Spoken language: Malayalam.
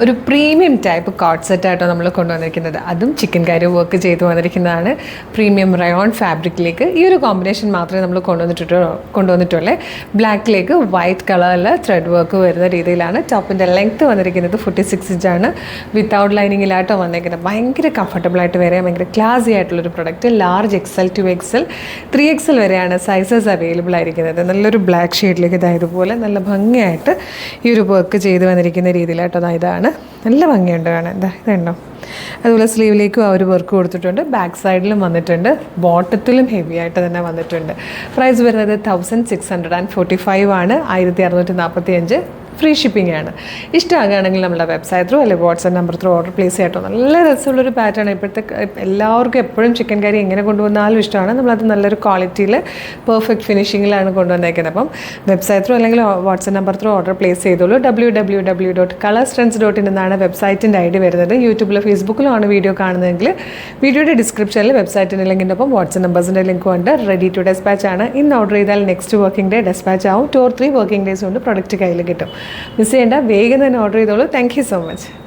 ഒരു പ്രീമിയം ടൈപ്പ് കോട്ട് സെറ്റായിട്ടോ നമ്മൾ കൊണ്ടുവന്നിരിക്കുന്നത്. അതും ചിക്കൻ കറി വർക്ക് ചെയ്ത് വന്നിരിക്കുന്നതാണ്. പ്രീമിയം റയോൺ ഫാബ്രിക്കിലേക്ക് ഈ ഒരു കോമ്പിനേഷൻ മാത്രമേ നമ്മൾ കൊണ്ടുവന്നിട്ടുള്ളൂ. ബ്ലാക്കിലേക്ക് വൈറ്റ് കളറിൽ ത്രെഡ് വർക്ക് വരുന്ന രീതിയിലാണ്. ടോപ്പിൻ്റെ ലെങ്ത്ത് വന്നിരിക്കുന്നത് 46 ഇഞ്ചാണ്. വിത്തൗട്ട് ലൈനിങ്ങിലായിട്ടോ വന്നിരിക്കുന്നത്. ഭയങ്കര കംഫർട്ടബിളായിട്ട് വരാൻ ഭയങ്കര ക്ലാസി ആയിട്ടുള്ളൊരു product. Large XL to XL 3XL വരെയാണ് സൈസസ് അവൈലബിൾ ആയിരിക്കുന്നത്. നല്ലൊരു ബ്ലാക്ക് ഷെയ്ഡിലേക്ക് ഇതായതുപോലെ നല്ല ഭംഗിയായിട്ട് ഈ ഒരു വർക്ക് ചെയ്ത് വന്നിരിക്കുന്ന രീതിയിലായിട്ടോ ഇതാണ്. നല്ല ഭംഗിയുണ്ട് കാണാൻ. ഇതുണ്ടോ? അതുപോലെ സ്ലീവിലേക്കും ആ ഒരു വർക്ക് കൊടുത്തിട്ടുണ്ട്. ബാക്ക് സൈഡിലും വന്നിട്ടുണ്ട്. ബോട്ടത്തിലും ഹെവി ആയിട്ട് തന്നെ വന്നിട്ടുണ്ട്. പ്രൈസ് വരുന്നത് 1645 ആണ്. 1645 ഫ്രീ ഷിപ്പിംഗ് ആണ്. ഇഷ്ടമാകുകയാണെങ്കിൽ നമ്മുടെ വെബ്സൈറ്റ് ത്രൂ അല്ലെങ്കിൽ WhatsApp number through order place ചെയ്യട്ടോ. നല്ല രസമുള്ളൊരു പാറ്റേൺ. ഇപ്പോഴത്തെ എല്ലാവർക്കും എപ്പോഴും ചിക്കൻ കറി എങ്ങനെ കൊണ്ടുവന്നാലും ഇഷ്ടമാണ്. നമ്മളത് നല്ലൊരു ക്വാളിറ്റിയിൽ പെർഫെക്റ്റ് ഫിനിഷിങ്ങിലാണ് കൊണ്ടുവന്നേക്കുന്നത്. അപ്പം വെബ്സൈറ്റ് ത്രൂ അല്ലെങ്കിൽ WhatsApp number through order place ചെയ്തോളൂ. www.colorstrends.in എന്നാണ് വെബ്സൈറ്റിൻ്റെ ID വരുന്നത്. യൂട്യൂബിലോ ഫേസ്ബുക്കിലോ ആണ് വീഡിയോ കാണുന്നതെങ്കിൽ വീഡിയോയുടെ ഡിസ്ക്രിപ്ഷനിൽ വെബ്സൈറ്റിൻ്റെ ലിങ്കിൻ്റെ ഒപ്പം വാട്സാപ്പ് നമ്പേഴ്സിൻ്റെ ലിങ്കും ഉണ്ട്. റെഡി ടു ഡെസ്പാച്ച് ആണ്. ഇന്ന് ഓർഡർ ചെയ്താൽ നെക്സ്റ്റ് വർക്കിംഗ് ഡേ ഡെസ്പാച്ച് ആവും. 2 or 3 വർക്കിംഗ് ഡേയ്സ് കൊണ്ട് പ്രൊഡക്റ്റ് കയ്യിൽ കിട്ടും. മിസ് ചെയ്യേണ്ട, വേഗം തന്നെ ഓർഡർ ചെയ്തോളൂ. Thank you so much.